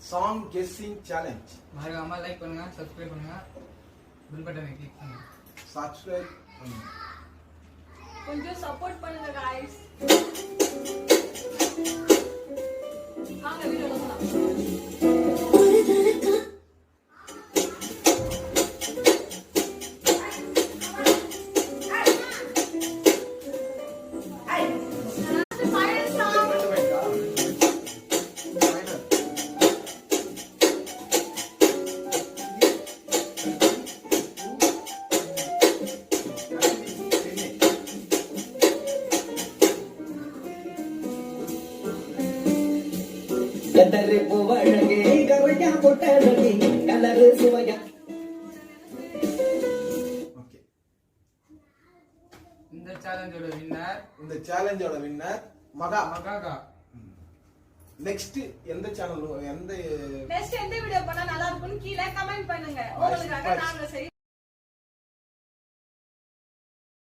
song guessing challenge. மறக்காம like பண்ணுங்க, subscribe பண்ணுங்க, பெல் பட்டனை கிளிக் பண்ணுங்க. Subscribe பண்ணுங்க. கொஞ்சம் சப்போர்ட் பண்ணுங்க गाइस. வாங்க வீடியோல போலாம். கதறு பூவழகே கரையா பொட்டழகே கலரு சுவையா. ஓகே, இந்த சேலஞ்சோட வின்னர் மகாகா. நெக்ஸ்ட் எந்த சேனல், எந்த நெக்ஸ்ட் எந்த வீடியோ பண்ணா நல்லா இருக்கும்னு கீழ கமெண்ட் பண்ணுங்க. உங்களுக்காக நாங்க